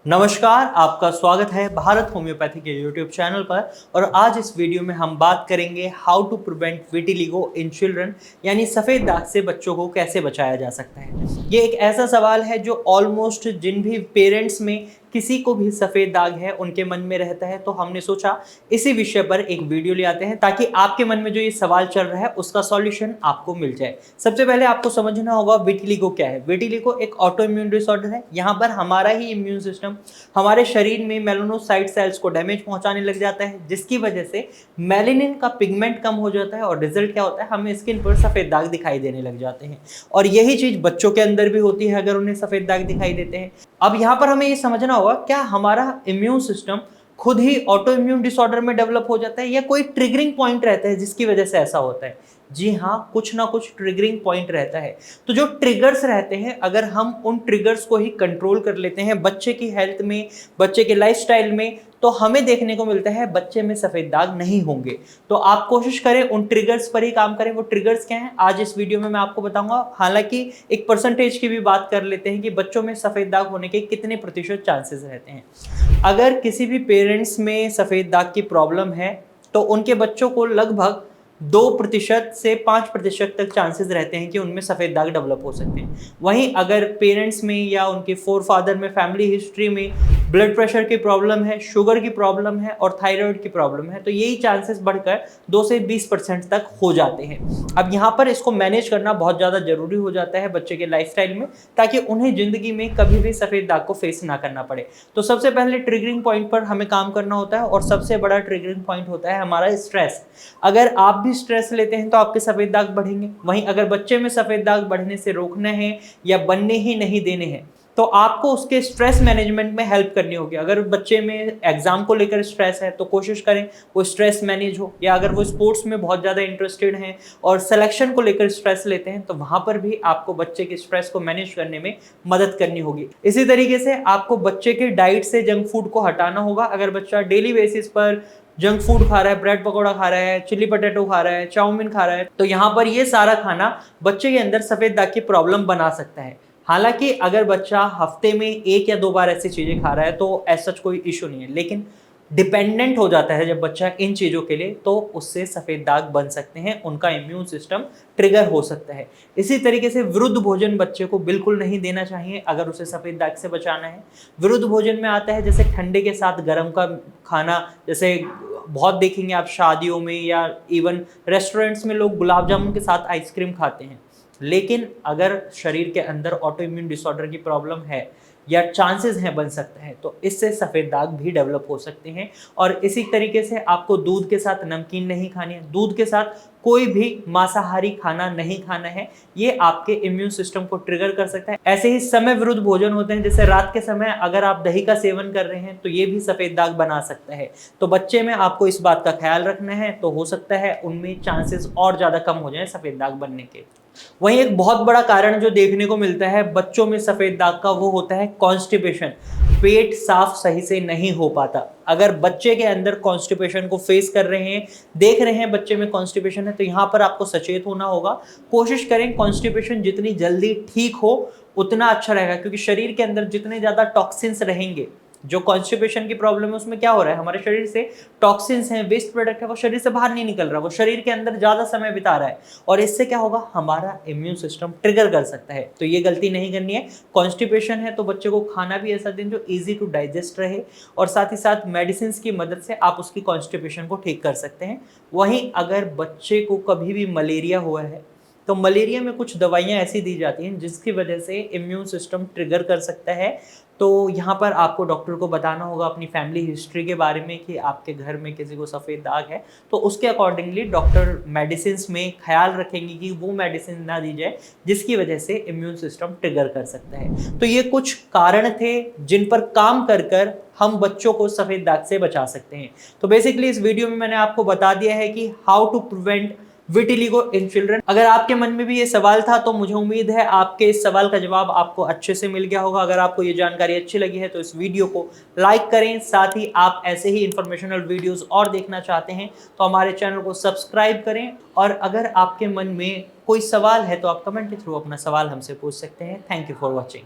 नमस्कार, आपका स्वागत है भारत होम्योपैथी के यूट्यूब चैनल पर। और आज इस वीडियो में हम बात करेंगे how to prevent vitiligo in children, यानी सफ़ेद दाग से बच्चों को कैसे बचाया जा सकता है। ये एक ऐसा सवाल है जो ऑलमोस्ट जिन भी पेरेंट्स में किसी को भी सफ़ेद दाग है उनके मन में रहता है। तो हमने सोचा इसी विषय पर एक वीडियो ले आते हैं ताकि आपके मन में जो ये सवाल चल रहा है उसका सॉल्यूशन आपको मिल जाए। सबसे पहले आपको समझना होगा विटिलिगो क्या है। विटिलिगो एक ऑटो इम्यून डिसऑर्डर है। यहाँ पर हमारा ही इम्यून सिस्टम हमारे शरीर में मेलानोसाइट सेल्स को डैमेज पहुंचाने लग जाता है, जिसकी वजह से मेलानिन का पिगमेंट कम हो जाता है और रिजल्ट क्या होता है, हमें स्किन पर सफ़ेद दाग दिखाई देने लग जाते हैं। और यही चीज़ बच्चों के अंदर भी होती है अगर उन्हें सफ़ेद दाग दिखाई देते हैं। अब यहाँ पर हमें ये समझना होगा क्या हमारा इम्यून सिस्टम खुद ही ऑटो इम्यून डिसऑर्डर में डेवलप हो जाता है या कोई ट्रिगरिंग पॉइंट रहता है जिसकी वजह से ऐसा होता है। जी हाँ, कुछ ना कुछ ट्रिगरिंग पॉइंट रहता है। तो जो ट्रिगर्स रहते हैं, अगर हम उन ट्रिगर्स को ही कंट्रोल कर लेते हैं बच्चे की हेल्थ में, बच्चे के लाइफस्टाइल में, तो हमें देखने को मिलता है बच्चे में सफ़ेद दाग नहीं होंगे। तो आप कोशिश करें उन ट्रिगर्स पर ही काम करें। वो ट्रिगर्स क्या हैं आज इस वीडियो में मैं आपको बताऊंगा। हालांकि एक परसेंटेज की भी बात कर लेते हैं कि बच्चों में सफ़ेद दाग होने के कितने प्रतिशत चांसेस रहते हैं। अगर किसी भी पेरेंट्स में सफ़ेद दाग की प्रॉब्लम है तो उनके बच्चों को लगभग 2% से 5% तक चांसेस रहते हैं कि उनमें सफ़ेद दाग डेवलप हो सकते हैं। वहीं अगर पेरेंट्स में या उनके फोरफादर में फैमिली हिस्ट्री में ब्लड प्रेशर की प्रॉब्लम है, शुगर की प्रॉब्लम है और थायराइड की प्रॉब्लम है, तो यही चांसेस बढ़कर 2 से 20% तक हो जाते हैं। अब यहाँ पर इसको मैनेज करना बहुत ज़्यादा ज़रूरी हो जाता है बच्चे के लाइफस्टाइल में, ताकि उन्हें ज़िंदगी में कभी भी सफ़ेद दाग को फेस ना करना पड़े। तो सबसे पहले ट्रिगरिंग पॉइंट पर हमें काम करना होता है और सबसे बड़ा ट्रिगरिंग पॉइंट होता है हमारा स्ट्रेस। अगर आप भी स्ट्रेस लेते हैं तो आपके सफ़ेद दाग बढ़ेंगे। वहीं अगर बच्चे में सफ़ेद दाग बढ़ने से रोकना है या बनने ही नहीं देने हैं तो आपको उसके स्ट्रेस मैनेजमेंट में हेल्प करनी होगी। अगर बच्चे में एग्जाम को लेकर स्ट्रेस है तो कोशिश करें वो स्ट्रेस मैनेज हो, या अगर वो स्पोर्ट्स में बहुत ज़्यादा इंटरेस्टेड हैं और सिलेक्शन को लेकर स्ट्रेस लेते हैं तो वहाँ पर भी आपको बच्चे के स्ट्रेस को मैनेज करने में मदद करनी होगी। इसी तरीके से आपको बच्चे के डाइट से जंक फूड को हटाना होगा। अगर बच्चा डेली बेसिस पर जंक फूड खा रहा है, ब्रेड पकौड़ा खा रहा है, चिल्ली पटेटो खा रहा है, चाउमीन खा रहा है, तो यहाँ पर ये सारा खाना बच्चे के अंदर सफ़ेद दाग की प्रॉब्लम बना सकता है। हालांकि अगर बच्चा हफ्ते में 1 या 2 बार ऐसी चीज़ें खा रहा है तो ऐसा कोई इशू नहीं है, लेकिन डिपेंडेंट हो जाता है जब बच्चा इन चीज़ों के लिए, तो उससे सफ़ेद दाग बन सकते हैं, उनका इम्यून सिस्टम ट्रिगर हो सकता है। इसी तरीके से विरुद्ध भोजन बच्चे को बिल्कुल नहीं देना चाहिए अगर उसे सफ़ेद दाग से बचाना है। विरुद्ध भोजन में आता है जैसे ठंडे के साथ गर्म का खाना, जैसे बहुत देखेंगे आप शादियों में या इवन रेस्टोरेंट्स में लोग गुलाब जामुन के साथ आइसक्रीम खाते हैं। लेकिन अगर शरीर के अंदर ऑटो इम्यून डिसऑर्डर की प्रॉब्लम है या चांसेस हैं बन सकता है तो इससे सफ़ेद दाग भी डेवलप हो सकते हैं। और इसी तरीके से आपको दूध के साथ नमकीन नहीं खानी है, दूध के साथ कोई भी मांसाहारी खाना नहीं खाना है, ये आपके इम्यून सिस्टम को ट्रिगर कर सकता है। ऐसे ही समय विरुद्ध भोजन होते हैं, जैसे रात के समय अगर आप दही का सेवन कर रहे हैं तो ये भी सफ़ेद दाग बना सकता है। तो बच्चे में आपको इस बात का ख्याल रखना है, तो हो सकता है उनमें चांसेस और ज़्यादा कम हो जाए सफ़ेद दाग बनने के। वहीं एक बहुत बड़ा कारण जो देखने को मिलता है बच्चों में सफ़ेद दाग का, वो होता है कॉन्स्टिपेशन। पेट साफ सही से नहीं हो पाता। अगर बच्चे के अंदर कॉन्स्टिपेशन को फेस कर रहे हैं, देख रहे हैं बच्चे में कॉन्स्टिपेशन है, तो यहाँ पर आपको सचेत होना होगा। कोशिश करें कॉन्स्टिपेशन जितनी जल्दी ठीक हो उतना अच्छा रहेगा, क्योंकि शरीर के अंदर जितने ज़्यादा टॉक्सिन्स रहेंगे, जो कॉन्स्टिपेशन की प्रॉब्लम है उसमें क्या हो रहा है, हमारे शरीर से टॉक्सिन्स हैं, वेस्ट प्रोडक्ट है, वो शरीर से बाहर नहीं निकल रहा, वो शरीर के अंदर ज़्यादा समय बिता रहा है और इससे क्या होगा, हमारा इम्यून सिस्टम ट्रिगर कर सकता है। तो ये गलती नहीं करनी है। कॉन्स्टिपेशन है तो बच्चे को खाना भी ऐसा दें जो ईजी टू डाइजेस्ट रहे, और साथ ही साथ मेडिसिन की मदद से आप उसकी कॉन्स्टिपेशन को ठीक कर सकते हैं। वहीं अगर बच्चे को कभी भी मलेरिया हुआ है तो मलेरिया में कुछ दवाइयाँ ऐसी दी जाती हैं जिसकी वजह से इम्यून सिस्टम ट्रिगर कर सकता है। तो यहाँ पर आपको डॉक्टर को बताना होगा अपनी फैमिली हिस्ट्री के बारे में कि आपके घर में किसी को सफ़ेद दाग है, तो उसके अकॉर्डिंगली डॉक्टर मेडिसिन में ख्याल रखेंगे कि वो मेडिसिन ना दी जाए जिसकी वजह से इम्यून सिस्टम ट्रिगर कर सकता है। तो ये कुछ कारण थे जिन पर काम कर कर हम बच्चों को सफ़ेद दाग से बचा सकते हैं। तो बेसिकली इस वीडियो में मैंने आपको बता दिया है कि how to prevent vitiligo in children. अगर आपके मन में भी ये सवाल था तो मुझे उम्मीद है आपके इस सवाल का जवाब आपको अच्छे से मिल गया होगा। अगर आपको ये जानकारी अच्छी लगी है तो इस वीडियो को लाइक करें। साथ ही आप ऐसे ही इंफॉर्मेशनल वीडियोस और देखना चाहते हैं तो हमारे चैनल को सब्सक्राइब करें। और अगर आपके मन में कोई सवाल है तो आप कमेंट के थ्रू अपना सवाल हमसे पूछ सकते हैं। Thank you for watching.